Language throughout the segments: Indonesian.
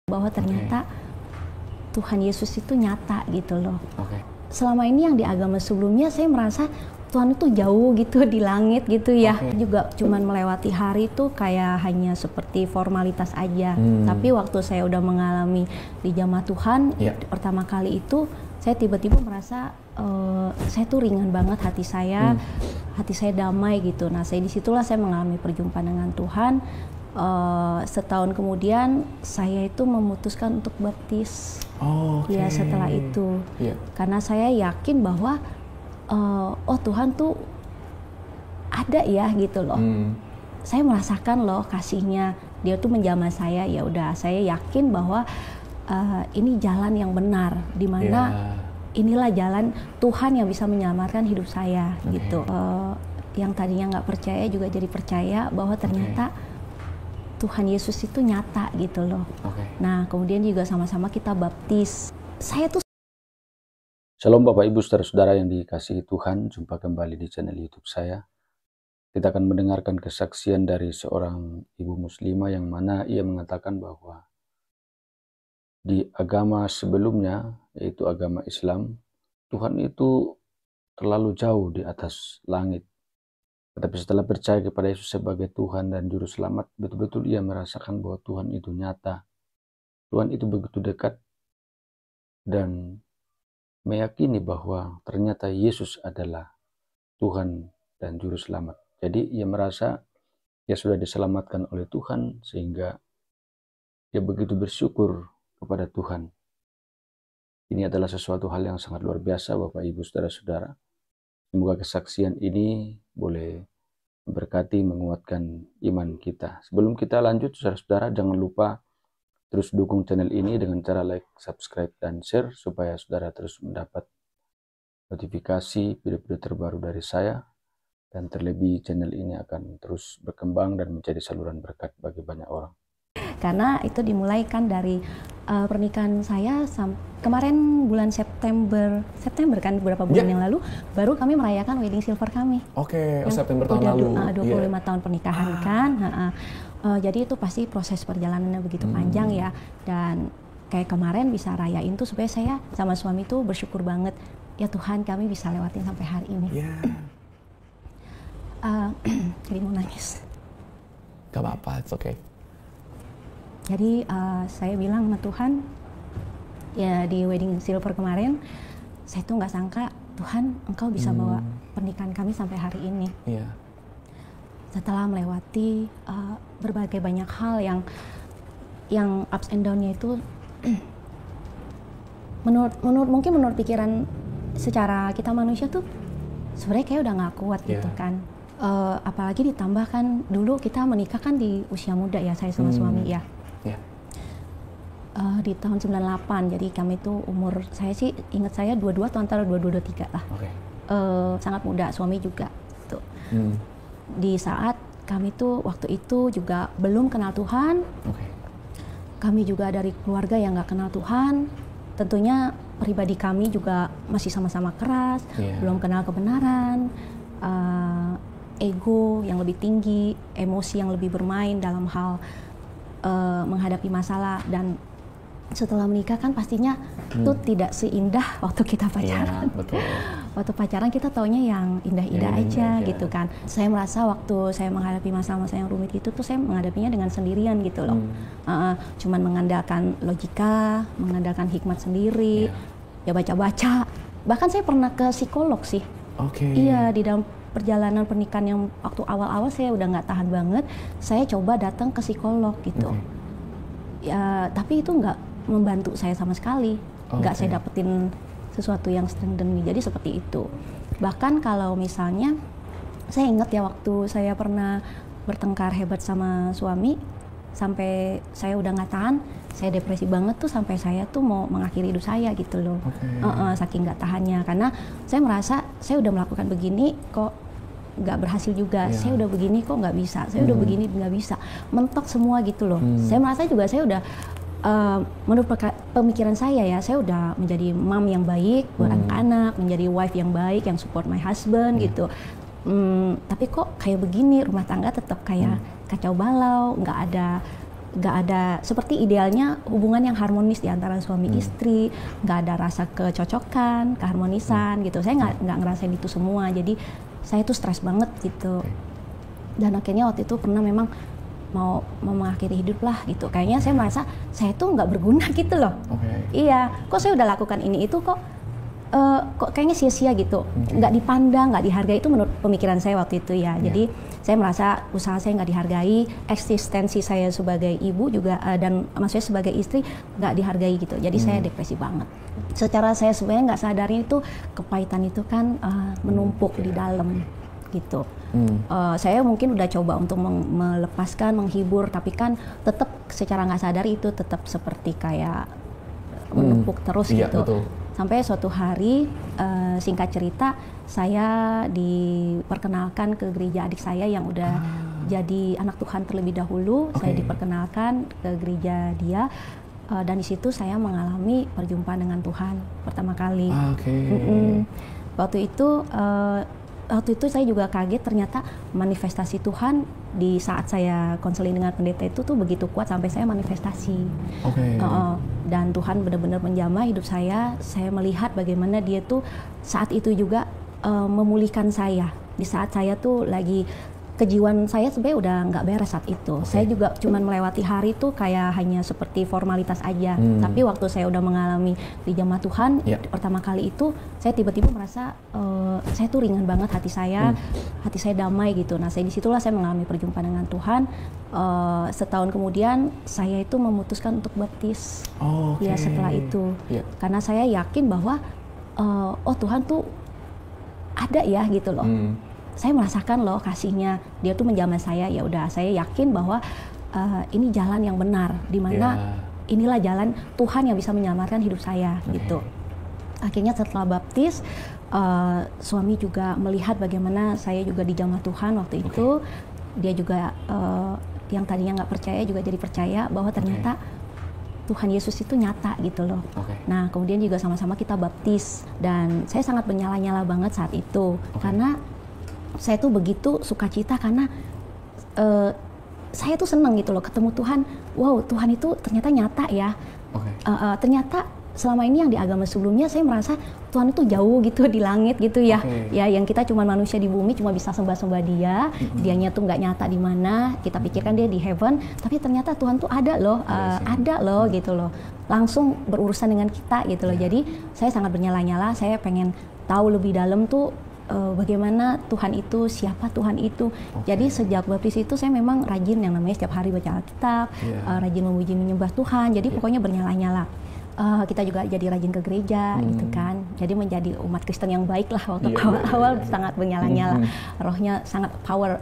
bahwa ternyata Tuhan Yesus itu nyata gitu loh. Selama ini yang di agama sebelumnya saya merasa Tuhan itu jauh gitu di langit gitu ya. Juga cuman melewati hari itu kayak hanya seperti formalitas aja. Tapi waktu saya udah mengalami di jamaah Tuhan pertama kali itu, saya tiba-tiba merasa saya tuh ringan banget hati saya damai gitu. Nah, disitulah saya mengalami perjumpaan dengan Tuhan. Setahun kemudian saya itu memutuskan untuk baptis. Ya setelah itu, karena saya yakin bahwa Tuhan tuh ada ya gitu loh. Saya merasakan loh kasihnya, Dia tuh menjamah saya. Ya udah, saya yakin bahwa ini jalan yang benar, di mana inilah jalan Tuhan yang bisa menyelamatkan hidup saya gitu. Yang tadinya nggak percaya juga jadi percaya bahwa ternyata Tuhan Yesus itu nyata gitu loh. Nah, kemudian juga sama-sama kita baptis. Shalom Bapak Ibu Saudara-saudara yang dikasihi Tuhan, jumpa kembali di channel YouTube saya. Kita akan mendengarkan kesaksian dari seorang ibu muslimah yang mana ia mengatakan bahwa di agama sebelumnya, yaitu agama Islam, Tuhan itu terlalu jauh di atas langit. Tetapi setelah percaya kepada Yesus sebagai Tuhan dan Juru Selamat, betul-betul ia merasakan bahwa Tuhan itu nyata. Tuhan itu begitu dekat dan meyakini bahwa ternyata Yesus adalah Tuhan dan Juru Selamat. Jadi ia merasa ia sudah diselamatkan oleh Tuhan sehingga ia begitu bersyukur kepada Tuhan. Ini adalah sesuatu hal yang sangat luar biasa Bapak Ibu Saudara-saudara. Semoga kesaksian ini boleh memberkati, menguatkan iman kita. Sebelum kita lanjut, saudara-saudara, jangan lupa terus dukung channel ini dengan cara like, subscribe, dan share supaya saudara terus mendapat notifikasi video-video terbaru dari saya. Dan terlebih channel ini akan terus berkembang dan menjadi saluran berkat bagi banyak orang. Karena itu dimulai kan dari pernikahan saya kemarin bulan September kan beberapa bulan yang lalu baru kami merayakan wedding silver kami. September tahun lalu. 25 tahun pernikahan kan. Jadi itu pasti proses perjalanannya begitu panjang ya. Dan kayak kemarin bisa rayain tuh supaya saya sama suami tuh bersyukur banget. Ya Tuhan, kami bisa lewatin sampai hari ini. Jadi mau nangis. Gak apa-apa, it's okay. Jadi saya bilang sama Tuhan, ya di wedding silver kemarin, saya tuh nggak sangka Tuhan Engkau bisa bawa pernikahan kami sampai hari ini. Setelah melewati berbagai banyak hal yang ups and down-nya itu, menurut pikiran secara kita manusia tuh sebenarnya kayak udah nggak kuat gitu kan. Apalagi ditambah kan dulu kita menikah kan di usia muda ya, saya sama suami ya. Di tahun 98, jadi kami tuh umur, saya sih ingat saya 22 atau antara 22-23 lah. Sangat muda, suami juga tuh. Di saat kami tuh waktu itu juga belum kenal Tuhan. Kami juga dari keluarga yang nggak kenal Tuhan. Tentunya pribadi kami juga masih sama-sama keras, belum kenal kebenaran, ego yang lebih tinggi, emosi yang lebih bermain dalam hal menghadapi masalah. Dan setelah menikah kan pastinya itu tidak seindah waktu kita pacaran. Waktu pacaran kita taunya yang indah-indah aja gitu kan. Saya merasa waktu saya menghadapi masalah-masalah yang rumit itu tuh saya menghadapinya dengan sendirian gitu loh. Cuman mengandalkan logika, mengandalkan hikmat sendiri, ya baca-baca. Bahkan saya pernah ke psikolog sih. Iya, di dalam perjalanan pernikahan yang waktu awal-awal saya udah nggak tahan banget, saya coba datang ke psikolog gitu. Ya, tapi itu nggak membantu saya sama sekali, nggak saya dapetin sesuatu yang strengthen me. Jadi seperti itu. Bahkan kalau misalnya saya ingat ya waktu saya pernah bertengkar hebat sama suami, sampai saya udah nggak tahan, saya depresi banget tuh sampai saya tuh mau mengakhiri hidup saya gitu loh. Saking nggak tahannya, karena saya merasa saya udah melakukan begini kok nggak berhasil juga, saya udah begini kok nggak bisa, saya udah begini nggak bisa, mentok semua gitu loh. Saya merasa juga saya udah menurut pemikiran saya ya, saya udah menjadi mom yang baik buat anak-anak, menjadi wife yang baik yang support my husband gitu. Tapi kok kayak begini, rumah tangga tetap kayak kacau balau, nggak ada nggak ada seperti idealnya hubungan yang harmonis di antara suami istri, nggak ada rasa kecocokan, keharmonisan gitu. Saya nggak ngerasain itu semua, jadi saya tuh stres banget gitu. Dan akhirnya waktu itu pernah memang mau mengakhiri hidup lah gitu. Kayaknya saya merasa saya tuh nggak berguna gitu loh. Iya, kok saya udah lakukan ini itu kok kayaknya sia-sia gitu, nggak dipandang, nggak dihargai, itu menurut pemikiran saya waktu itu ya. Jadi saya merasa usaha saya nggak dihargai, eksistensi saya sebagai ibu juga dan maksudnya sebagai istri nggak dihargai gitu. Jadi saya depresi banget. Secara saya sebenarnya nggak sadarin itu kepahitan itu kan menumpuk di dalam gitu. Saya mungkin udah coba untuk melepaskan, menghibur, tapi kan tetap secara nggak sadar itu tetap seperti kayak menumpuk terus gitu. Betul. Sampai suatu hari, singkat cerita, saya diperkenalkan ke gereja adik saya yang udah jadi anak Tuhan terlebih dahulu. Saya diperkenalkan ke gereja dia, dan di situ saya mengalami perjumpaan dengan Tuhan pertama kali. Waktu itu saya juga kaget, ternyata manifestasi Tuhan di saat saya konseling dengan pendeta itu tuh begitu kuat sampai saya manifestasi. Dan Tuhan benar-benar menjamah hidup saya melihat bagaimana dia tuh saat itu juga memulihkan saya. Di saat saya tuh lagi kejiwaan saya sebenarnya udah nggak beres saat itu. Saya juga cuman melewati hari itu kayak hanya seperti formalitas aja. Tapi waktu saya udah mengalami di jamaah Tuhan pertama kali itu, saya tiba-tiba merasa saya tuh ringan banget hati saya damai gitu. Nah, disitulah saya mengalami perjumpaan dengan Tuhan. Setahun kemudian saya itu memutuskan untuk baptis. Ya setelah itu, karena saya yakin bahwa Tuhan tuh ada ya gitu loh. Saya merasakan loh kasihnya, dia tuh menjamah saya. Ya udah, saya yakin bahwa ini jalan yang benar, di mana inilah jalan Tuhan yang bisa menyelamatkan hidup saya gitu. Akhirnya setelah baptis, suami juga melihat bagaimana saya juga dijamah Tuhan waktu itu. Dia juga yang tadinya nggak percaya juga jadi percaya bahwa ternyata Tuhan Yesus itu nyata gitu loh. Nah, kemudian juga sama-sama kita baptis, dan saya sangat bernyala-nyala banget saat itu karena saya tuh begitu sukacita karena saya tuh seneng gitu loh ketemu Tuhan. Wow, Tuhan itu ternyata nyata ya. Ternyata selama ini yang di agama sebelumnya saya merasa Tuhan itu jauh gitu di langit gitu ya. Ya, yang kita cuma manusia di bumi cuma bisa sembah-sembah Dia. Dianya tuh nggak nyata di mana. Kita pikirkan Dia di heaven, tapi ternyata Tuhan tuh ada loh, ada loh gitu loh. Langsung berurusan dengan kita gitu loh. Jadi saya sangat bernyala-nyala. Saya pengen tahu lebih dalam tuh bagaimana Tuhan itu, siapa Tuhan itu. Jadi sejak baptis itu saya memang rajin yang namanya setiap hari baca Alkitab, rajin memuji menyembah Tuhan. Jadi pokoknya bernyala-nyala. Kita juga jadi rajin ke gereja gitu kan. Jadi menjadi umat Kristen yang baik lah waktu awal-awal sangat bernyala-nyala. Rohnya sangat power,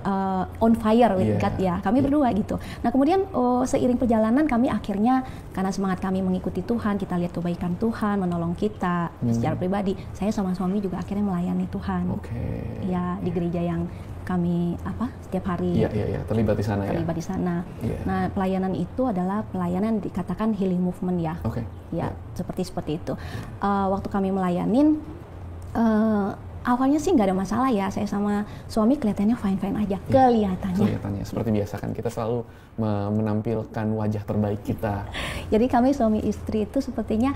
on fire with God ya. Kami berdua gitu. Nah, kemudian seiring perjalanan kami akhirnya karena semangat kami mengikuti Tuhan, kita lihat kebaikan Tuhan menolong kita secara pribadi. Saya sama suami juga akhirnya melayani Tuhan. Ya, di gereja yang kami setiap hari terlibat di sana. Terlibat di sana. Nah, pelayanan itu adalah pelayanan dikatakan healing movement ya. Seperti itu. Waktu kami melayanin, awalnya sih nggak ada masalah ya. Saya sama suami kelihatannya fine-fine aja. Kelihatannya. Seperti biasa kan kita selalu menampilkan wajah terbaik kita. Jadi kami suami istri itu sepertinya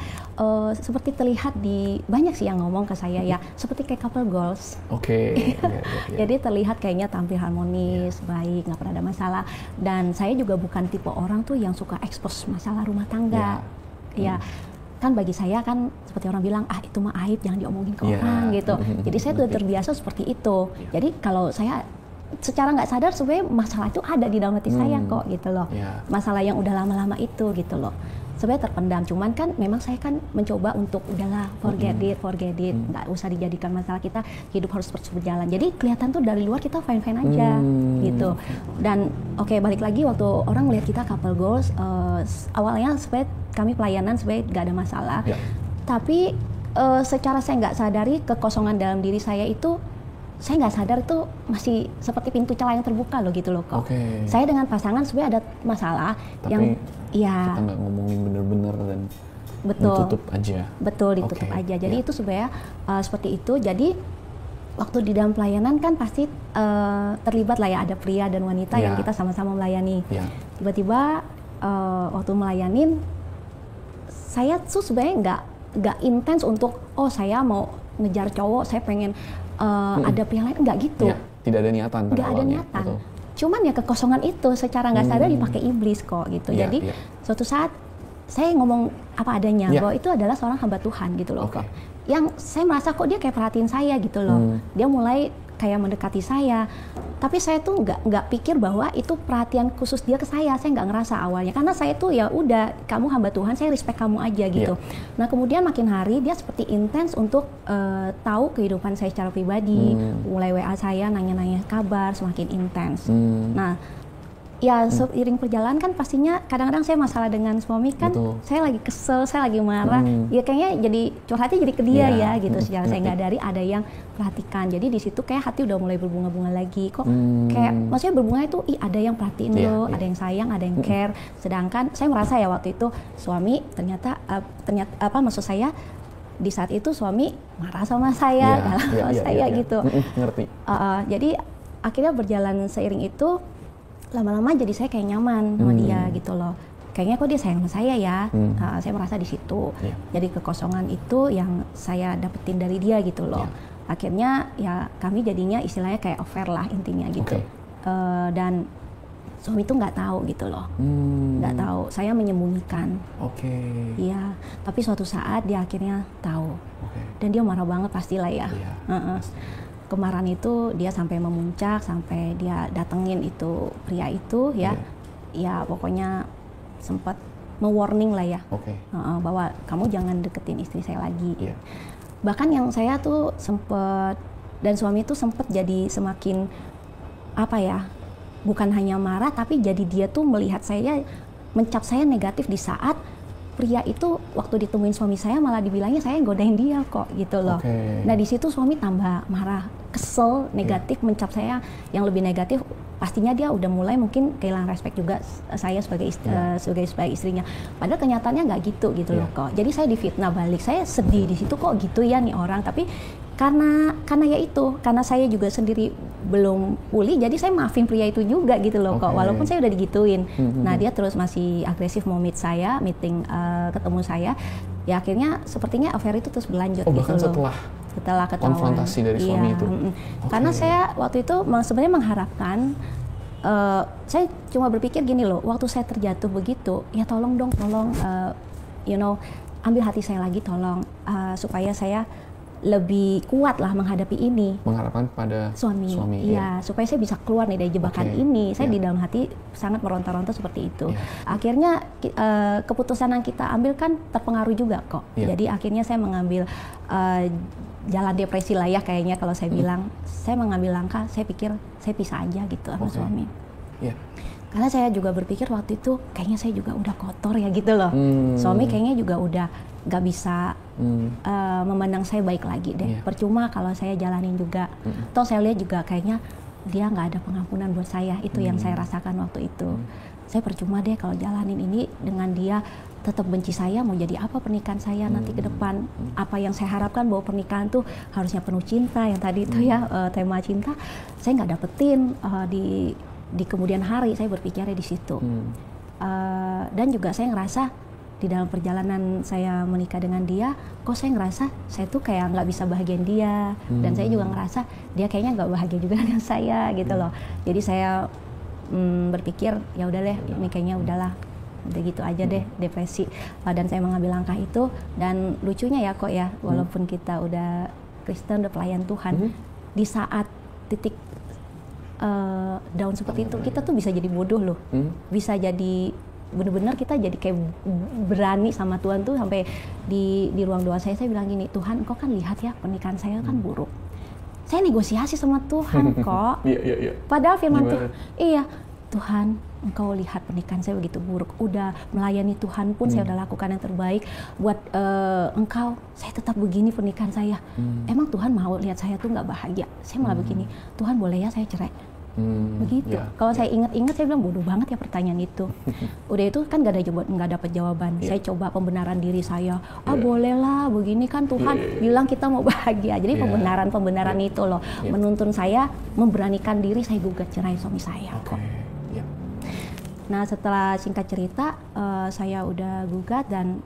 seperti terlihat di banyak sih yang ngomong ke saya ya, seperti kayak couple goals. Jadi terlihat kayaknya tampil harmonis, baik, nggak pernah ada masalah. Dan saya juga bukan tipe orang tuh yang suka expose masalah rumah tangga. Kan bagi saya kan seperti orang bilang, itu mah aib, jangan diomongin ke orang gitu. Jadi saya tuh terbiasa seperti itu. Jadi kalau saya secara nggak sadar sebenarnya masalah itu ada di dalam hati saya kok gitu loh. Masalah yang udah lama-lama itu gitu loh. Sebenarnya terpendam, cuman kan memang saya kan mencoba untuk udahlah forget it, nggak usah dijadikan masalah, kita hidup harus terus berjalan. Jadi kelihatan tuh dari luar kita fine-fine aja gitu. Dan balik lagi waktu orang melihat kita couple goals, awalnya sebenarnya kami pelayanan sebenarnya nggak ada masalah. Tapi secara saya nggak sadari kekosongan dalam diri saya itu, saya nggak sadar itu masih seperti pintu celah yang terbuka loh gitu loh kok. Saya dengan pasangan sebenarnya ada masalah, tapi yang kita nggak ngomongin bener-bener dan ditutup aja. Ditutup aja. Jadi itu sebenarnya seperti itu. Jadi waktu di dalam pelayanan kan pasti terlibat lah ya, ada pria dan wanita yang kita sama-sama melayani. Tiba-tiba waktu melayanin, saya tuh sebenarnya nggak intens untuk saya mau ngejar cowok, saya pengen ada pria lain, nggak gitu. Ya, tidak ada niatan. Nggak ada niatan. Betul. Cuman ya kekosongan itu secara nggak sadar dipakai iblis kok gitu. Jadi suatu saat saya ngomong apa adanya bahwa itu adalah seorang hamba Tuhan gitu loh. Kok. Yang saya merasa kok dia kayak perhatiin saya gitu loh. Dia mulai kayak mendekati saya. Tapi saya tuh nggak pikir bahwa itu perhatian khusus dia ke saya nggak ngerasa awalnya. Karena saya tuh ya udah, kamu hamba Tuhan, saya respect kamu aja gitu. Nah kemudian makin hari dia seperti intens untuk tahu kehidupan saya secara pribadi. Mulai WA saya, nanya-nanya kabar, semakin intens. Nah ya seiring perjalanan kan pastinya kadang-kadang saya masalah dengan suami kan. Betul. Saya lagi kesel, saya lagi marah, ya kayaknya jadi curhatnya jadi ke dia ya gitu. Secara saya nggak dari ada yang perhatikan, jadi di situ kayak hati udah mulai berbunga-bunga lagi kok. Kayak maksudnya berbunga itu ada yang perhatiin lo, ada yang sayang, ada yang care. Sedangkan saya merasa ya waktu itu suami ternyata maksud saya di saat itu suami marah sama saya, saya gitu. Ngerti. Jadi akhirnya berjalan seiring itu, lama-lama jadi saya kayak nyaman sama dia gitu loh. Kayaknya kok dia sayang sama saya ya. Saya merasa di situ. Jadi kekosongan itu yang saya dapetin dari dia gitu loh. Akhirnya ya kami jadinya istilahnya kayak affair lah intinya gitu. Dan suami itu nggak tahu gitu loh. Nggak tahu. Saya menyembunyikan. Iya. Tapi suatu saat dia akhirnya tahu. Dan dia marah banget pastilah ya. Kemarahan itu dia sampai memuncak, sampai dia datengin itu pria itu ya. Ya pokoknya sempat me-warning lah ya. Bahwa kamu jangan deketin istri saya lagi. Bahkan yang saya tuh sempet, dan suami tuh sempet jadi semakin apa ya, bukan hanya marah tapi jadi dia tuh melihat saya, mencap saya negatif di saat pria itu waktu ditemuin suami saya malah dibilangnya saya godain dia kok gitu loh. Nah di situ suami tambah marah, kesel, negatif, mencap saya yang lebih negatif. Pastinya dia udah mulai mungkin kehilangan respect juga saya sebagai istrinya. Padahal kenyataannya nggak gitu loh kok. Jadi saya difitnah balik. Saya sedih di situ kok gitu ya nih orang. Tapi karena ya itu, karena saya juga sendiri belum pulih, jadi saya maafin pria itu juga gitu loh kok. Walaupun saya udah digituin. Nah dia terus masih agresif mau meeting ketemu saya. Ya akhirnya sepertinya affair itu terus berlanjut gitu loh. Setelah ketahuan konfrontasi dari suami itu. Karena saya waktu itu sebenarnya mengharapkan, saya cuma berpikir gini loh, waktu saya terjatuh begitu, ya tolong ambil hati saya lagi, tolong supaya saya lebih kuat lah menghadapi ini. Mengharapkan pada suami. Iya, supaya saya bisa keluar nih dari jebakan ini. Saya di dalam hati sangat meronta-ronta seperti itu. Akhirnya keputusan yang kita ambil kan terpengaruh juga kok. Jadi akhirnya saya mengambil jalan depresi lah ya kayaknya kalau saya bilang. Saya mengambil langkah, saya pikir saya pisah aja gitu sama suami. Karena saya juga berpikir waktu itu kayaknya saya juga udah kotor ya gitu loh. Suami kayaknya juga udah gak bisa memandang saya baik lagi deh. Percuma kalau saya jalanin juga. Toh saya lihat juga kayaknya dia nggak ada pengampunan buat saya. Itu yang saya rasakan waktu itu. Saya percuma deh kalau jalanin ini dengan dia tetap benci saya, mau jadi apa pernikahan saya nanti ke depan. Apa yang saya harapkan bahwa pernikahan tuh harusnya penuh cinta, yang tadi itu ya tema cinta, saya nggak dapetin di kemudian hari. Saya berpikirnya di situ. Dan juga saya ngerasa di dalam perjalanan saya menikah dengan dia, kok saya ngerasa saya tuh kayak nggak bisa bahagiain dia. Dan saya juga ngerasa dia kayaknya nggak bahagia juga dengan saya gitu loh. Jadi saya berpikir ya udah deh, ini kayaknya udahlah, udah gitu aja deh, depresi. Dan saya mengambil langkah itu. Dan lucunya ya kok ya, walaupun kita udah Kristen, udah pelayan Tuhan, di saat titik down seperti itu, kita tuh bisa jadi bodoh loh. Bisa jadi benar-benar kita jadi kayak berani sama Tuhan tuh. Sampai di ruang doa saya bilang gini, Tuhan engkau kan lihat ya pernikahan saya kan buruk. Saya negosiasi sama Tuhan kok. Padahal firman Tuhan, Tuhan engkau lihat pernikahan saya begitu buruk. Udah melayani Tuhan pun saya udah lakukan yang terbaik buat engkau. Saya tetap begini pernikahan saya. Emang Tuhan mau lihat saya tuh nggak bahagia? Saya malah begini, Tuhan boleh ya saya cerai? Begitu. Kalau saya ingat-ingat saya bilang bodoh banget ya pertanyaan itu. Udah itu kan nggak dapat jawaban. Saya coba pembenaran diri saya. Bolehlah begini kan Tuhan bilang kita mau bahagia. Jadi pembenaran itu loh menuntun saya memberanikan diri saya gugat cerai suami saya kok. Nah setelah singkat cerita saya udah gugat dan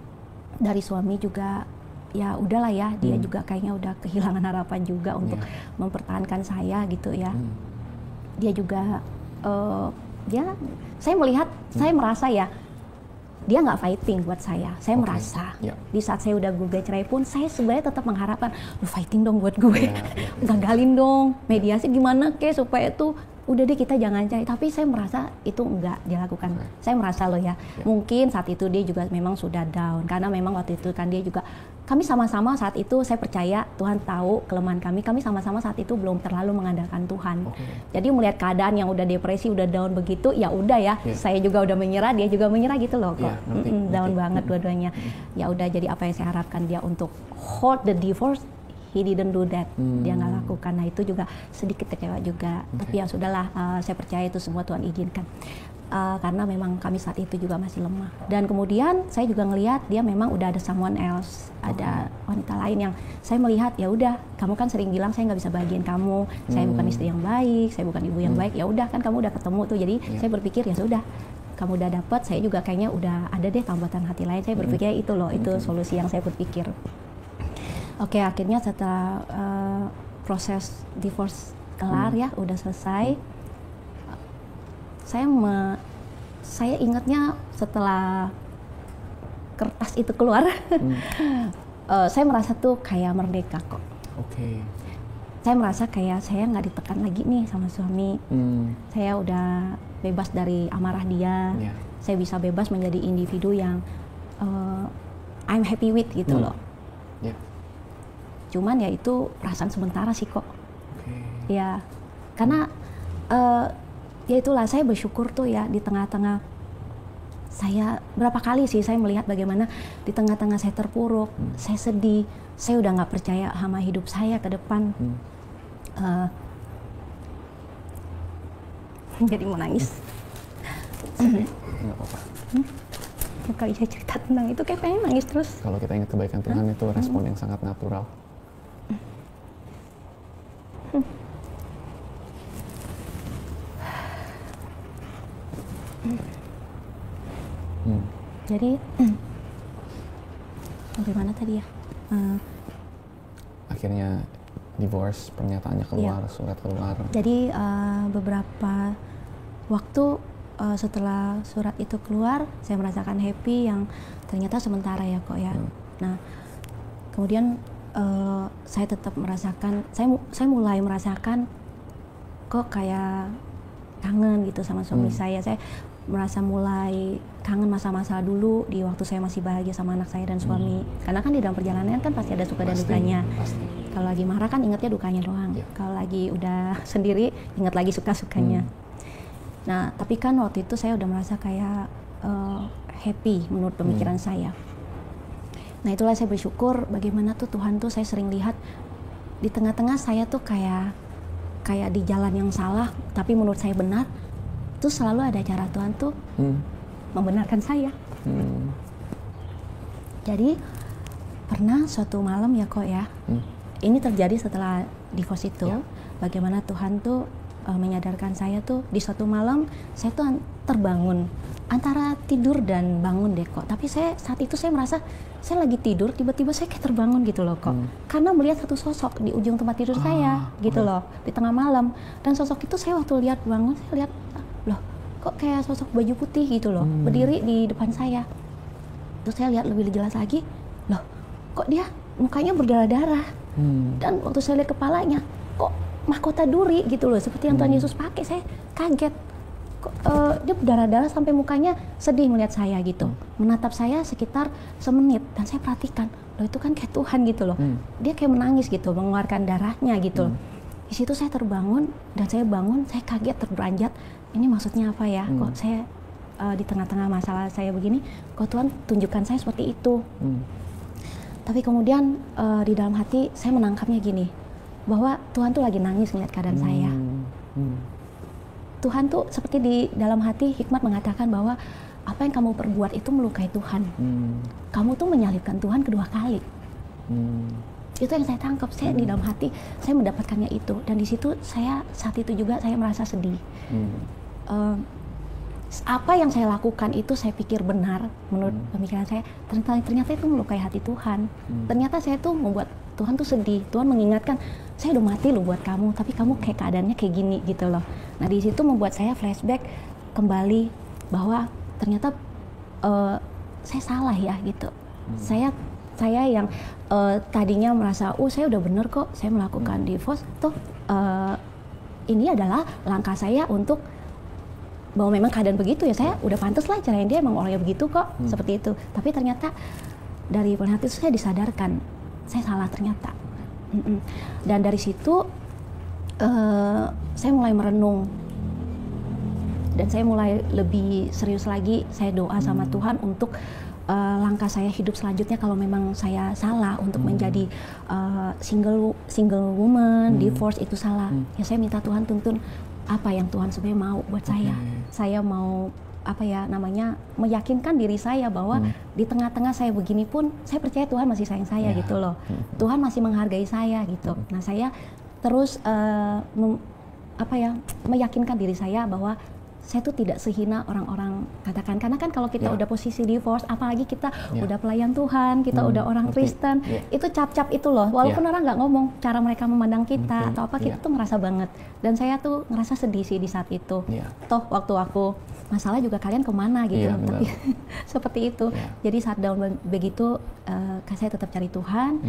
dari suami juga ya udahlah ya, dia juga kayaknya udah kehilangan harapan juga untuk mempertahankan saya gitu ya. Dia juga saya melihat, saya merasa ya dia nggak fighting buat saya merasa di saat saya udah gugat cerai pun saya sebenarnya tetap mengharapkan lu fighting dong buat gue, gagalin dong mediasi gimana supaya tuh udah deh kita jangan cari, tapi saya merasa itu enggak dilakukan. Saya merasa loh ya, mungkin saat itu dia juga memang sudah down karena memang waktu itu kan dia juga, kami sama-sama saat itu saya percaya Tuhan tahu kelemahan kami sama-sama saat itu belum terlalu mengandalkan Tuhan. Jadi melihat keadaan yang udah depresi, udah down begitu, ya udah ya, saya juga udah menyerah, dia juga menyerah gitu loh kok. Down banget dua-duanya. Ya udah, jadi apa yang saya harapkan dia untuk hold the divorce, he didn't do that, dia nggak lakukan. Nah itu juga sedikit kecewa juga. Tapi ya sudahlah, saya percaya itu semua Tuhan izinkan. Karena memang kami saat itu juga masih lemah. Dan kemudian saya juga ngelihat dia memang udah ada someone else, ada wanita lain yang saya melihat ya udah, kamu kan sering bilang saya nggak bisa bahagiain kamu, saya bukan istri yang baik, saya bukan ibu yang baik. Ya udah kan kamu udah ketemu tuh, jadi saya berpikir ya sudah, kamu udah dapat, saya juga kayaknya udah ada deh tambatan hati lain. Saya berpikir itu loh, itu solusi yang saya berpikir. Oke, akhirnya setelah proses divorce kelar ya, udah selesai. Saya ingatnya setelah kertas itu keluar, saya merasa tuh kayak merdeka kok. Saya merasa kayak saya nggak ditekan lagi nih sama suami. Saya udah bebas dari amarah dia. Saya bisa bebas menjadi individu yang I'm happy with gitu loh. Cuman ya itu perasaan sementara sih kok. Ya, karena ya itulah, saya bersyukur tuh ya di tengah-tengah saya, berapa kali sih saya melihat bagaimana di tengah-tengah saya terpuruk, saya sedih, saya udah nggak percaya sama hidup saya ke depan. Jadi mau nangis. Nggak apa-apa. Tiap kali saya cerita tentang itu kayak pengen nangis terus. Kalau kita ingat kebaikan Tuhan itu respon yang sangat natural. Jadi bagaimana tadi ya? Akhirnya divorce, pernyataannya keluar, surat keluar. Jadi beberapa waktu setelah surat itu keluar, saya merasakan happy yang ternyata sementara ya kok ya. Nah, kemudian saya tetap merasakan, saya mulai merasakan kok kayak kangen gitu sama suami saya. Saya merasa mulai kangen masa-masa dulu di waktu saya masih bahagia sama anak saya dan suami. Karena kan di dalam perjalanan kan pasti ada suka dan dukanya. Kalau lagi marah kan ingatnya dukanya doang. Kalau lagi udah sendiri ingat lagi suka-sukanya. Nah, tapi kan waktu itu saya udah merasa kayak happy menurut pemikiran saya. Nah, itulah saya bersyukur bagaimana tuh Tuhan tuh, saya sering lihat di tengah-tengah saya tuh kayak di jalan yang salah, tapi menurut saya benar. Tuh selalu ada cara Tuhan tuh membenarkan saya. Jadi pernah suatu malam ya kok ya, ini terjadi setelah divorce itu, bagaimana Tuhan tuh menyadarkan saya tuh di suatu malam saya tuh terbangun, antara tidur dan bangun deh kok. Tapi saat itu saya merasa saya lagi tidur, tiba-tiba saya kayak terbangun gitu loh kok. Karena melihat satu sosok di ujung tempat tidur saya gitu loh, di tengah malam. Dan sosok itu saya waktu lihat bangun, saya lihat loh kok kayak sosok baju putih gitu loh, berdiri di depan saya. Terus saya lihat lebih jelas lagi, loh kok dia mukanya berdarah-darah. Dan waktu saya lihat kepalanya, kok mahkota duri gitu loh, seperti yang Tuhan Yesus pakai. Saya kaget, kok dia berdarah-darah sampai mukanya sedih melihat saya gitu. Menatap saya sekitar semenit, dan saya perhatikan, loh itu kan kayak Tuhan gitu loh. Dia kayak menangis gitu, mengeluarkan darahnya gitu loh. Di situ saya terbangun, dan saya bangun, saya kaget, terberanjat. Ini maksudnya apa ya? Kok saya di tengah-tengah masalah saya begini, kok Tuhan tunjukkan saya seperti itu. Tapi kemudian di dalam hati saya menangkapnya gini, bahwa Tuhan tuh lagi nangis ngeliat keadaan saya. Tuhan tuh seperti di dalam hati hikmat mengatakan bahwa apa yang kamu perbuat itu melukai Tuhan. Kamu tuh menyalibkan Tuhan kedua kali. Itu yang saya tangkap. Saya di dalam hati saya mendapatkannya itu, dan di situ saya saat itu juga saya merasa sedih. apa yang saya lakukan itu saya pikir benar menurut pemikiran saya, ternyata itu melukai hati Tuhan. Ternyata saya tuh membuat Tuhan tuh sedih. Tuhan mengingatkan, saya udah mati loh buat kamu, tapi kamu kayak keadaannya kayak gini gitu loh. Nah di situ membuat saya flashback kembali bahwa ternyata saya salah ya gitu. Saya yang tadinya merasa, saya udah bener kok, saya melakukan divorce, toh ini adalah langkah saya untuk bahwa memang keadaan begitu ya, saya udah pantas lah cerain dia, emang orangnya begitu kok, seperti itu. Tapi ternyata dari penghati itu saya disadarkan, saya salah ternyata. Dan dari situ saya mulai merenung, dan saya mulai lebih serius lagi, saya doa sama Tuhan untuk langkah saya hidup selanjutnya kalau memang saya salah untuk menjadi single woman, divorce itu salah. Ya saya minta Tuhan tuntun apa yang Tuhan sebenarnya mau buat saya. Saya mau meyakinkan diri saya bahwa di tengah-tengah saya begini pun saya percaya Tuhan masih sayang saya gitu loh. Tuhan masih menghargai saya gitu. Nah saya terus meyakinkan diri saya bahwa saya tuh tidak sehina orang-orang katakan, karena kan kalau kita udah posisi divorce, apalagi kita udah pelayan Tuhan, kita udah orang Kristen, itu cap-cap itu loh, walaupun orang nggak ngomong, cara mereka memandang kita atau apa, kita tuh ngerasa banget. Dan saya tuh ngerasa sedih sih di saat itu. Toh waktu aku masalah juga kalian kemana gitu, tapi seperti itu. Jadi saat down begitu, saya tetap cari Tuhan.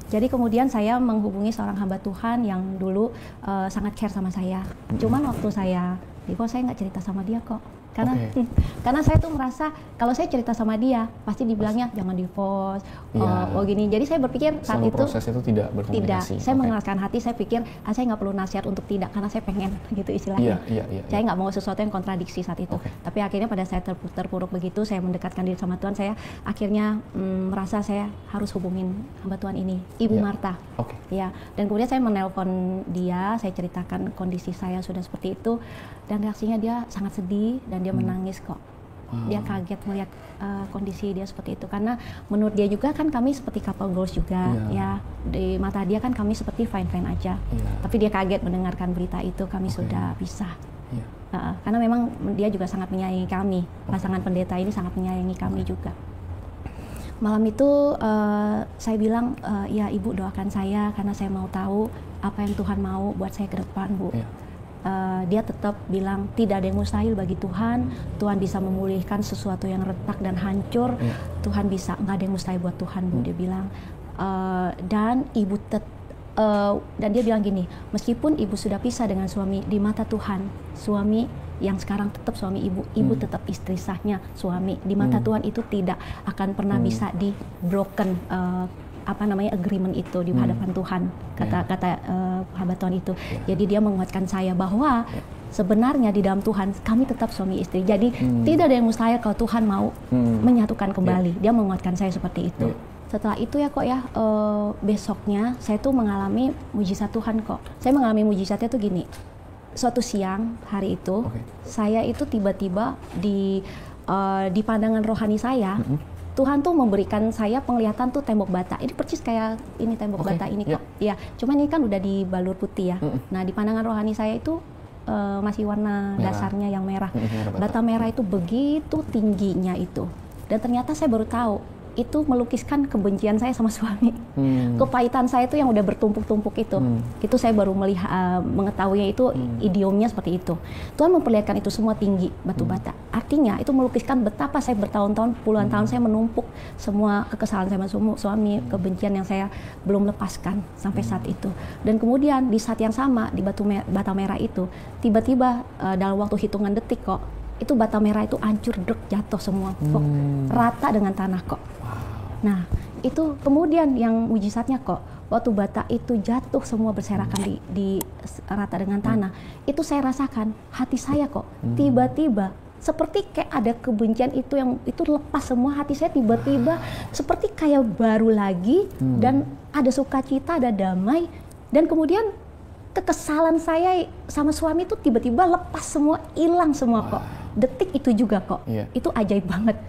Jadi kemudian saya menghubungi seorang hamba Tuhan yang dulu sangat care sama saya. Cuman waktu saya divorce, saya nggak cerita sama dia kok. Karena saya tuh merasa kalau saya cerita sama dia pasti dibilangnya jangan divorce, gini. Jadi saya berpikir saat itu proses itu tidak berkomunikasi. Saya mengenalkan hati, saya pikir saya nggak perlu nasihat untuk tidak, karena saya pengen gitu istilahnya. Saya nggak mau sesuatu yang kontradiksi saat itu. Tapi akhirnya pada saya terpuruk begitu, saya mendekatkan diri sama Tuhan, saya akhirnya merasa saya harus hubungin hamba Tuhan ini, Ibu Marta. Ya, dan kemudian saya menelpon dia, saya ceritakan kondisi saya sudah seperti itu, dan reaksinya dia sangat sedih dan dia menangis kok. Dia kaget melihat kondisi dia seperti itu, karena menurut dia juga kan kami seperti couple goals juga, ya di mata dia kan kami seperti fine-fine aja. Tapi dia kaget mendengarkan berita itu kami sudah pisah. Karena memang dia juga sangat menyayangi kami, pasangan pendeta ini sangat menyayangi kami juga. Malam itu saya bilang, ya Ibu doakan saya karena saya mau tahu apa yang Tuhan mau buat saya ke depan, Bu. Dia tetap bilang tidak ada yang mustahil bagi Tuhan. Tuhan bisa memulihkan sesuatu yang retak dan hancur. Tuhan bisa, nggak ada yang mustahil buat Tuhan, Bu. Dia bilang, dan Ibu dan dia bilang gini, meskipun Ibu sudah pisah dengan suami, di mata Tuhan suami yang sekarang tetap suami Ibu tetap istri sahnya suami. Di mata Tuhan itu tidak akan pernah bisa di broken agreement itu di hadapan Tuhan, kata hamba Tuhan itu. Jadi dia menguatkan saya bahwa sebenarnya di dalam Tuhan kami tetap suami istri. Jadi tidak ada yang mustahil kalau Tuhan mau menyatukan kembali. Dia menguatkan saya seperti itu. Setelah itu ya kok ya, besoknya saya tuh mengalami mujizat Tuhan kok. Saya mengalami mujizatnya tuh gini. Suatu siang hari itu, saya itu tiba-tiba di pandangan rohani saya, Tuhan tuh memberikan saya penglihatan tuh tembok bata. Ini persis kayak ini tembok bata ini kok. Ya, cuman ini kan udah dibalur putih ya. Nah, di pandangan rohani saya itu masih warna dasarnya yang merah. Bata merah itu begitu tingginya itu. Dan ternyata saya baru tahu itu melukiskan kebencian saya sama suami. Kepahitan saya itu yang udah bertumpuk-tumpuk itu. Itu saya baru mengetahuinya itu idiomnya seperti itu. Tuhan memperlihatkan itu semua tinggi batu bata. Artinya itu melukiskan betapa saya bertahun-tahun, puluhan tahun saya menumpuk semua kekesalan saya sama suami, kebencian yang saya belum lepaskan sampai saat itu. Dan kemudian di saat yang sama di bata merah itu, tiba-tiba dalam waktu hitungan detik kok, itu bata merah itu hancur, jatuh semua kok, rata dengan tanah kok. Nah, itu kemudian yang mujizatnya kok, waktu bata itu jatuh semua berserakan di rata dengan tanah, itu saya rasakan hati saya kok tiba-tiba seperti kayak ada kebencian itu yang itu lepas semua, hati saya tiba-tiba seperti kayak baru lagi, dan ada sukacita, ada damai, dan kemudian kekesalan saya sama suami itu tiba-tiba lepas semua, hilang semua kok. Detik itu juga kok, itu ajaib banget.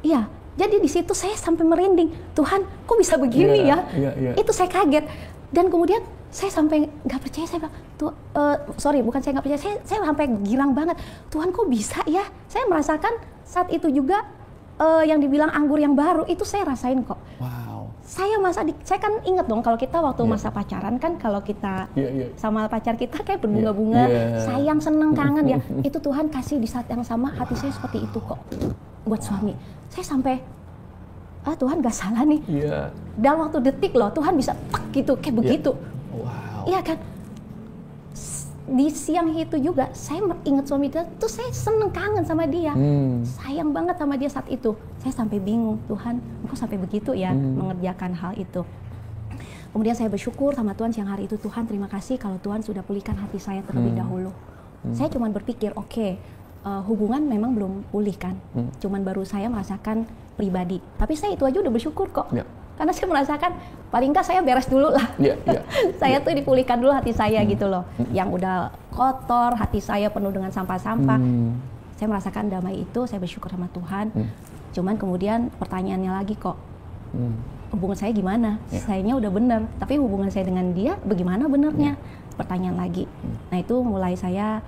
Iya. Jadi di situ saya sampai merinding, Tuhan kok bisa begini ya? Itu saya kaget. Dan kemudian saya sampai nggak percaya, saya bilang, bukan saya nggak percaya, saya sampai girang banget. Tuhan kok bisa ya? Saya merasakan saat itu juga yang dibilang anggur yang baru itu saya rasain kok. Wow. Saya kan inget dong kalau kita waktu masa pacaran kan, kalau kita sama pacar kita kayak berbunga-bunga, sayang, seneng, kangen ya. Itu Tuhan kasih di saat yang sama hati saya seperti itu kok buat suami. Saya sampai Tuhan gak salah nih. Dalam waktu detik loh Tuhan bisa gitu kayak begitu. Wow. Iya kan? Di siang itu juga saya ingat suami dia tuh, saya seneng, kangen sama dia, sayang banget sama dia saat itu. Saya sampai bingung, Tuhan kok sampai begitu ya mengerjakan hal itu. Kemudian saya bersyukur sama Tuhan siang hari itu, Tuhan terima kasih kalau Tuhan sudah pulihkan hati saya terlebih dahulu. Saya cuma berpikir hubungan memang belum pulih kan, cuman baru saya merasakan pribadi. Tapi saya itu aja udah bersyukur kok. Karena saya merasakan paling nggak saya beres dulu lah. Saya tuh dipulihkan dulu hati saya gitu loh. Yang udah kotor, hati saya penuh dengan sampah-sampah. Saya merasakan damai itu, saya bersyukur sama Tuhan. Cuman kemudian pertanyaannya lagi kok, hubungan saya gimana? Sayanya udah bener, tapi hubungan saya dengan dia bagaimana benernya? Pertanyaan lagi. Nah itu mulai saya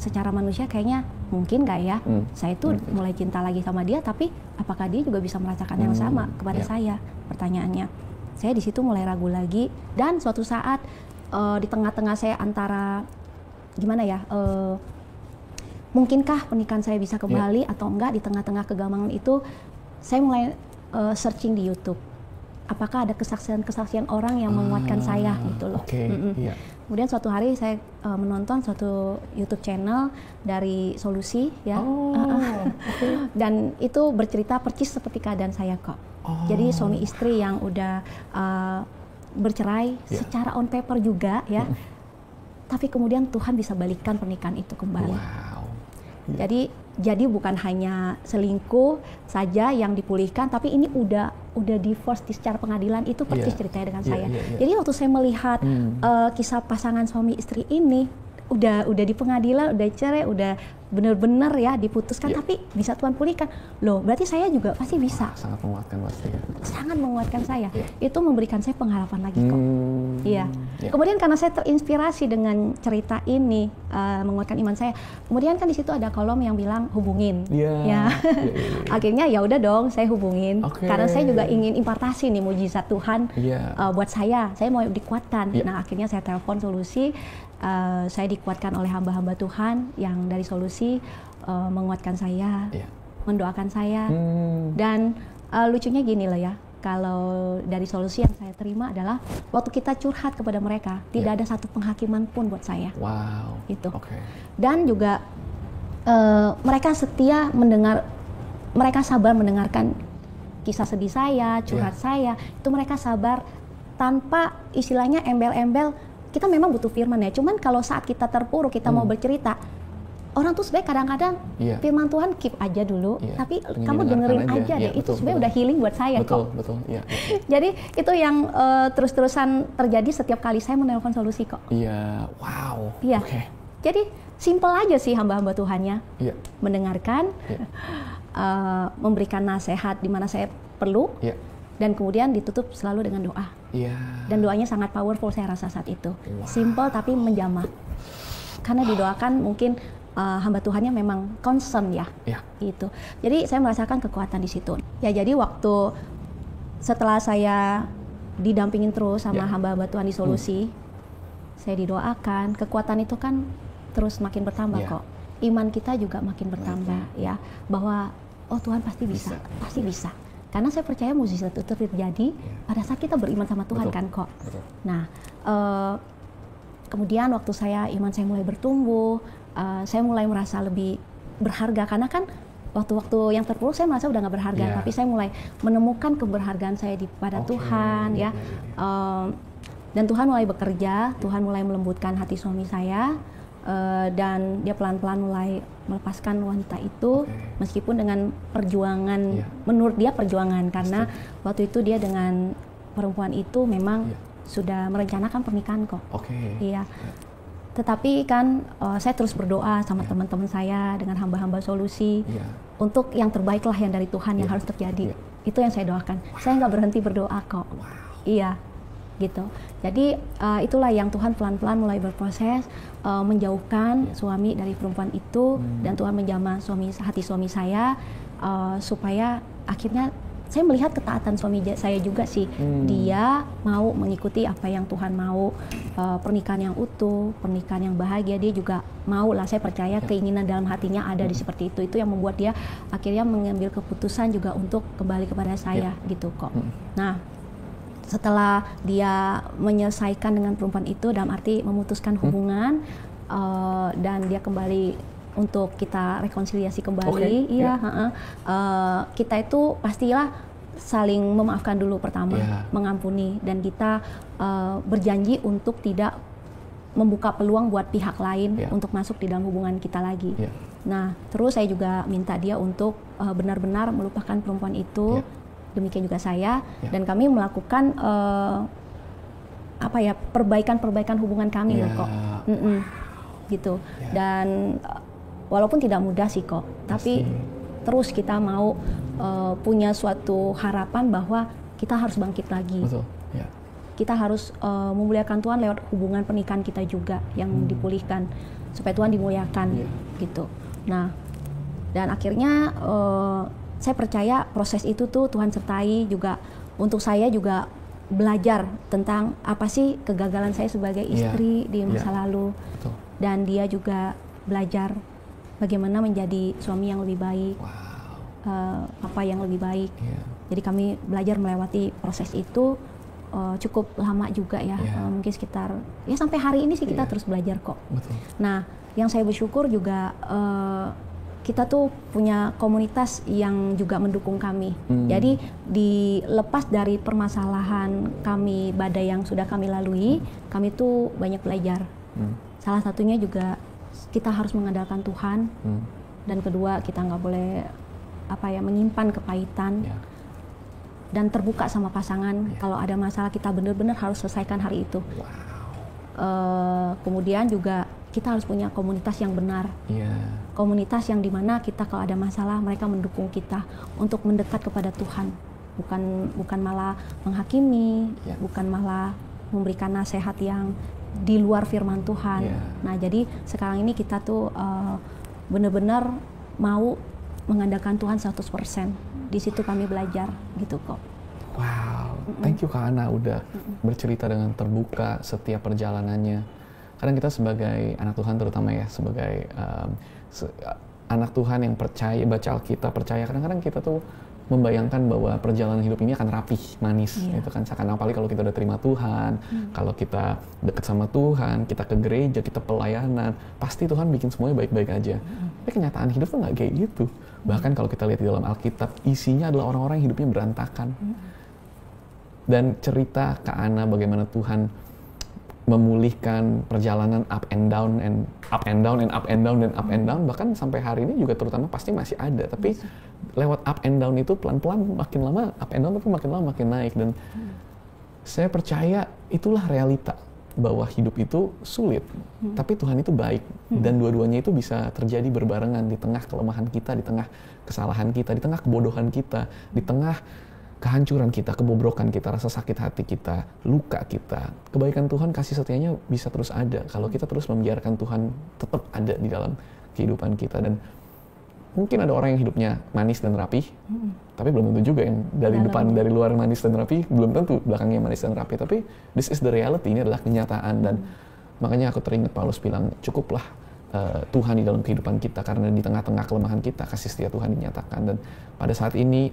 secara manusia kayaknya mungkin nggak ya, saya tuh mulai cinta lagi sama dia, tapi apakah dia juga bisa merasakan yang sama kepada saya? Pertanyaannya, saya di situ mulai ragu lagi, dan suatu saat di tengah-tengah saya antara gimana ya, mungkinkah pernikahan saya bisa kembali atau enggak, di tengah-tengah kegamangan itu, saya mulai searching di YouTube. Apakah ada kesaksian-kesaksian orang yang menguatkan saya gitu loh. Kemudian suatu hari saya menonton suatu YouTube channel dari Solusi ya, dan itu bercerita percis seperti keadaan saya kok. Jadi suami istri yang udah bercerai secara on paper juga ya, tapi kemudian Tuhan bisa balikan pernikahan itu kembali. Jadi bukan hanya selingkuh saja yang dipulihkan, tapi ini udah divorce secara pengadilan, itu persis ceritanya dengan saya. Jadi waktu saya melihat kisah pasangan suami istri ini udah di pengadilan, udah cerai, udah bener-bener ya diputuskan, tapi bisa Tuhan pulihkan. Loh, berarti saya juga pasti bisa. Sangat menguatkan pasti ya. Sangat menguatkan saya. Itu memberikan saya pengharapan lagi kok. Kemudian karena saya terinspirasi dengan cerita ini, menguatkan iman saya. Kemudian kan di situ ada kolom yang bilang hubungin. Akhirnya ya udah dong, saya hubungin. Karena saya juga ingin impartasi nih mujizat Tuhan buat saya. Saya mau dikuatkan. Nah, akhirnya saya telepon Solusi. Saya dikuatkan oleh hamba-hamba Tuhan yang dari Solusi, menguatkan saya, mendoakan saya. Dan lucunya gini loh ya, kalau dari Solusi yang saya terima adalah waktu kita curhat kepada mereka, tidak ada satu penghakiman pun buat saya. Itu. Dan juga mereka setia mendengar, mereka sabar mendengarkan kisah sedih saya, curhat saya. Itu mereka sabar tanpa istilahnya embel-embel. Kita memang butuh firman ya, cuman kalau saat kita terpuruk, kita mau bercerita, orang tuh sebenarnya kadang-kadang firman Tuhan keep aja dulu, tapi kamu dengerin aja deh, itu sebenarnya udah healing buat saya kok. Jadi itu yang terus-terusan terjadi setiap kali saya menelpon Solusi kok. Jadi simple aja sih hamba-hamba Tuhannya, mendengarkan, memberikan nasihat di mana saya perlu, dan kemudian ditutup selalu dengan doa. Dan doanya sangat powerful saya rasa saat itu. Simple tapi menjamah. Karena didoakan mungkin hamba Tuhannya memang concern ya. Gitu. Jadi saya merasakan kekuatan di situ. Ya jadi waktu setelah saya didampingin terus sama hamba-hamba Tuhan di Solusi, saya didoakan, kekuatan itu kan terus makin bertambah kok. Iman kita juga makin bertambah ya, bahwa oh Tuhan pasti bisa, pasti bisa. Karena saya percaya mujizat itu terjadi pada saat kita beriman sama Tuhan kan kok. Nah, kemudian waktu iman saya mulai bertumbuh, saya mulai merasa lebih berharga. Karena kan waktu-waktu yang terpuruk saya merasa udah nggak berharga, tapi saya mulai menemukan keberhargaan saya pada Tuhan ya. Dan Tuhan mulai bekerja, Tuhan mulai melembutkan hati suami saya. Dan dia pelan-pelan mulai melepaskan wanita itu, meskipun dengan perjuangan, menurut dia perjuangan, karena waktu itu dia dengan perempuan itu memang sudah merencanakan pernikahan kok. Tetapi kan saya terus berdoa sama teman-teman saya dengan hamba-hamba Solusi untuk yang terbaik lah yang dari Tuhan yang harus terjadi. Itu yang saya doakan. Saya nggak berhenti berdoa kok. gitu. Jadi itulah yang Tuhan pelan-pelan mulai berproses menjauhkan suami dari perempuan itu, dan Tuhan menjamah hati suami saya supaya akhirnya saya melihat ketaatan suami saya juga sih. Dia mau mengikuti apa yang Tuhan mau, pernikahan yang utuh, pernikahan yang bahagia. Dia juga mau lah, saya percaya keinginan dalam hatinya ada di seperti itu. Itu yang membuat dia akhirnya mengambil keputusan juga untuk kembali kepada saya gitu kok. Nah, setelah dia menyelesaikan dengan perempuan itu, dalam arti memutuskan hubungan, dan dia kembali untuk kita rekonsiliasi kembali, kita itu pastilah saling memaafkan dulu pertama, mengampuni, dan kita berjanji untuk tidak membuka peluang buat pihak lain untuk masuk di dalam hubungan kita lagi. Nah, terus saya juga minta dia untuk benar-benar melupakan perempuan itu, demikian juga saya, dan kami melakukan perbaikan hubungan kami kok, gitu. Dan walaupun tidak mudah sih kok, tapi terus kita mau punya suatu harapan bahwa kita harus bangkit lagi. Betul. Kita harus memuliakan Tuhan lewat hubungan pernikahan kita juga yang dipulihkan, supaya Tuhan dimuliakan gitu. Nah, dan akhirnya saya percaya proses itu tuh Tuhan sertai juga. Untuk saya juga belajar tentang apa sih kegagalan saya sebagai istri di masa lalu. Betul. Dan dia juga belajar bagaimana menjadi suami yang lebih baik, apa yang lebih baik. Jadi kami belajar melewati proses itu cukup lama juga ya, mungkin sekitar sampai hari ini sih kita terus belajar kok. Betul. Nah, yang saya bersyukur juga kita tuh punya komunitas yang juga mendukung kami. Jadi dilepas dari permasalahan kami, badai yang sudah kami lalui, kami tuh banyak belajar. Salah satunya juga kita harus mengandalkan Tuhan, dan kedua kita nggak boleh menyimpan kepahitan, dan terbuka sama pasangan. Kalau ada masalah kita benar-benar harus selesaikan hari itu. Kemudian juga kita harus punya komunitas yang benar, komunitas yang dimana kita kalau ada masalah mereka mendukung kita untuk mendekat kepada Tuhan, bukan malah menghakimi, bukan malah memberikan nasihat yang di luar firman Tuhan. Nah, jadi sekarang ini kita tuh benar-benar mau mengandalkan Tuhan 100%. Di situ kami belajar gitu kok. Wow, thank you Kak Ana udah bercerita dengan terbuka setiap perjalanannya. Kadang kita sebagai anak Tuhan terutama ya, sebagai anak Tuhan yang percaya, baca Alkitab, percaya, kadang-kadang kita tuh membayangkan bahwa perjalanan hidup ini akan rapih, manis, gitu kan. Seakan apalagi kalau kita udah terima Tuhan, kalau kita deket sama Tuhan, kita ke gereja, kita pelayanan, pasti Tuhan bikin semuanya baik-baik aja. Tapi kenyataan hidup tuh nggak kayak gitu. Bahkan kalau kita lihat di dalam Alkitab, isinya adalah orang-orang yang hidupnya berantakan. Dan cerita Kak Ana bagaimana Tuhan memulihkan perjalanan up and down and up and down and up and down dan up and down, bahkan sampai hari ini juga terutama pasti masih ada. Tapi lewat up and down itu pelan-pelan makin lama up and down, tapi makin lama makin naik. Dan saya percaya itulah realita, bahwa hidup itu sulit, tapi Tuhan itu baik, dan dua-duanya itu bisa terjadi berbarengan di tengah kelemahan kita, di tengah kesalahan kita, di tengah kebodohan kita, di tengah kehancuran kita, kebobrokan kita, rasa sakit hati kita, luka kita. Kebaikan Tuhan, kasih setianya bisa terus ada kalau kita terus membiarkan Tuhan tetap ada di dalam kehidupan kita. Dan mungkin ada orang yang hidupnya manis dan rapih, tapi belum tentu juga yang dari depan, dari luar manis dan rapih, belum tentu belakangnya manis dan rapih. Tapi this is the reality, ini adalah kenyataan. Dan makanya aku teringat Paulus bilang, cukuplah Tuhan di dalam kehidupan kita, karena di tengah-tengah kelemahan kita, kasih setia Tuhan dinyatakan. Dan pada saat ini,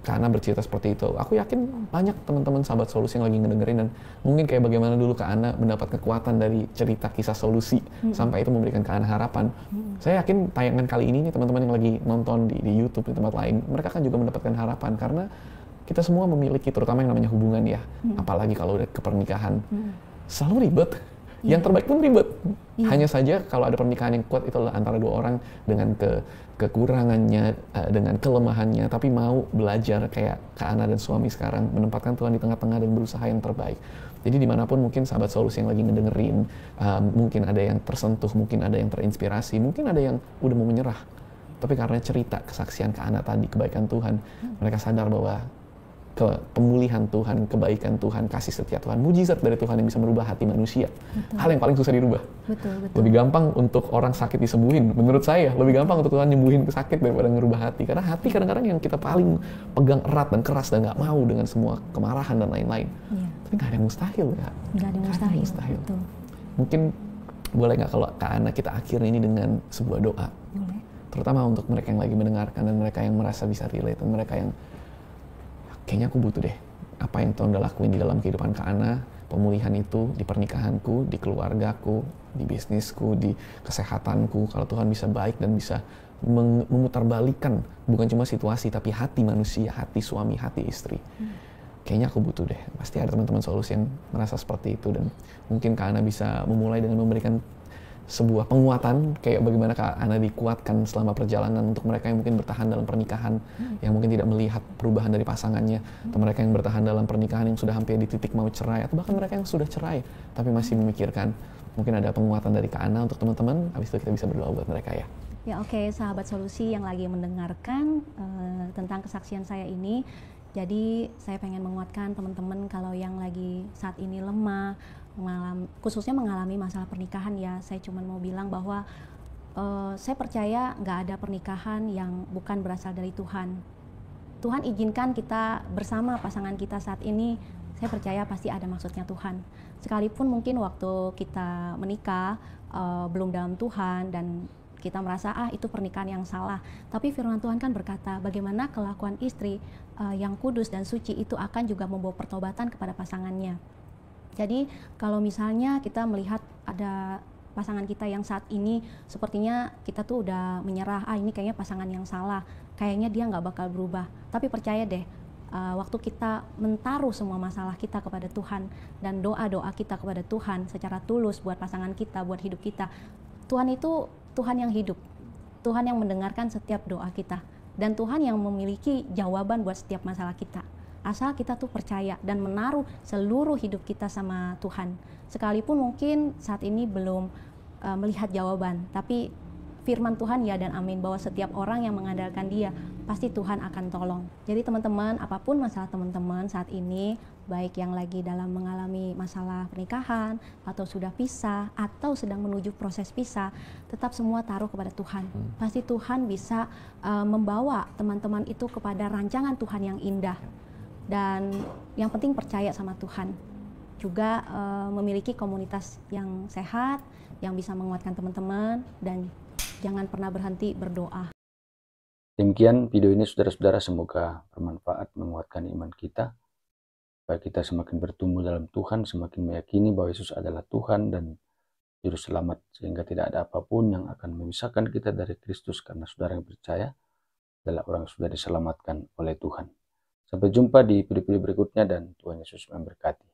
karena bercerita seperti itu, aku yakin banyak teman-teman sahabat solusi yang lagi ngedengerin, dan mungkin kayak bagaimana dulu Kak Ana mendapat kekuatan dari cerita kisah solusi, sampai itu memberikan Kak Ana harapan. Saya yakin tayangan kali ini nih, teman-teman yang lagi nonton di YouTube, di tempat lain, mereka kan juga mendapatkan harapan, karena kita semua memiliki, terutama yang namanya hubungan ya, apalagi kalau udah ke pernikahan, selalu ribet. Yang terbaik pun ribet. Hanya saja kalau ada pernikahan yang kuat, itu adalah antara dua orang dengan kekurangannya, dengan kelemahannya, tapi mau belajar kayak Kak Ana dan suami sekarang, menempatkan Tuhan di tengah-tengah dan berusaha yang terbaik. Jadi dimanapun mungkin sahabat solusi yang lagi ngedengerin, mungkin ada yang tersentuh, mungkin ada yang terinspirasi, mungkin ada yang udah mau menyerah. Tapi karena cerita kesaksian Kak Ana tadi, kebaikan Tuhan, mereka sadar bahwa pemulihan Tuhan, kebaikan Tuhan, kasih setia Tuhan, mujizat dari Tuhan yang bisa merubah hati manusia. Betul. Hal yang paling susah dirubah. Betul. Lebih gampang untuk orang sakit disembuhin. Menurut saya, lebih gampang untuk Tuhan nyembuhin sakit daripada ngerubah hati. Karena hati kadang-kadang yang kita paling pegang erat dan keras dan nggak mau dengan semua kemarahan dan lain-lain. Iya. Tapi nggak ada yang mustahil, ya. Nggak ada yang mustahil. Betul. Mungkin boleh nggak kalau Kak Ana kita akhiri ini dengan sebuah doa? Boleh. Terutama untuk mereka yang lagi mendengarkan dan mereka yang merasa bisa relate dan mereka yang kayaknya aku butuh deh apa yang Tuhan udah lakuin di dalam kehidupan Kak Ana, pemulihan itu di pernikahanku, di keluargaku, di bisnisku, di kesehatanku. Kalau Tuhan bisa baik dan bisa memutarbalikkan bukan cuma situasi tapi hati manusia, hati suami, hati istri. Kayaknya aku butuh deh. Pasti ada teman-teman solusi yang merasa seperti itu dan mungkin Kak Ana bisa memulai dengan memberikan sebuah penguatan kayak bagaimana Kak Ana dikuatkan selama perjalanan untuk mereka yang mungkin bertahan dalam pernikahan, yang mungkin tidak melihat perubahan dari pasangannya, atau mereka yang bertahan dalam pernikahan yang sudah hampir di titik mau cerai, atau bahkan mereka yang sudah cerai tapi masih memikirkan. Mungkin ada penguatan dari Kak Ana untuk teman-teman, habis itu kita bisa berdoa buat mereka ya. Ya oke, sahabat solusi yang lagi mendengarkan tentang kesaksian saya ini. Jadi saya pengen menguatkan teman-teman kalau yang lagi saat ini lemah, khususnya mengalami masalah pernikahan ya. Saya cuma mau bilang bahwa saya percaya nggak ada pernikahan yang bukan berasal dari Tuhan. Tuhan izinkan kita bersama pasangan kita saat ini, saya percaya pasti ada maksudnya Tuhan. Sekalipun mungkin waktu kita menikah belum dalam Tuhan dan kita merasa itu pernikahan yang salah. Tapi firman Tuhan kan berkata bagaimana kelakuan istri yang kudus dan suci itu akan juga membawa pertobatan kepada pasangannya. Jadi kalau misalnya kita melihat ada pasangan kita yang saat ini sepertinya kita tuh udah menyerah, ini kayaknya pasangan yang salah, kayaknya dia nggak bakal berubah. Tapi percaya deh, waktu kita mentaruh semua masalah kita kepada Tuhan dan doa-doa kita kepada Tuhan secara tulus buat pasangan kita, buat hidup kita, Tuhan itu Tuhan yang hidup, Tuhan yang mendengarkan setiap doa kita, dan Tuhan yang memiliki jawaban buat setiap masalah kita. Asal kita tuh percaya dan menaruh seluruh hidup kita sama Tuhan. Sekalipun mungkin saat ini belum melihat jawaban, tapi firman Tuhan ya dan amin bahwa setiap orang yang mengandalkan Dia pasti Tuhan akan tolong. Jadi teman-teman, apapun masalah teman-teman saat ini, baik yang lagi dalam mengalami masalah pernikahan atau sudah pisah atau sedang menuju proses pisah, tetap semua taruh kepada Tuhan. Pasti Tuhan bisa membawa teman-teman itu kepada rancangan Tuhan yang indah. Dan yang penting percaya sama Tuhan. Juga memiliki komunitas yang sehat, yang bisa menguatkan teman-teman, dan jangan pernah berhenti berdoa. Demikian video ini saudara-saudara, semoga bermanfaat, menguatkan iman kita, supaya kita semakin bertumbuh dalam Tuhan, semakin meyakini bahwa Yesus adalah Tuhan dan Juru Selamat, sehingga tidak ada apapun yang akan memisahkan kita dari Kristus, karena saudara yang percaya adalah orang yang sudah diselamatkan oleh Tuhan. Sampai jumpa di video-video berikutnya dan Tuhan Yesus memberkati.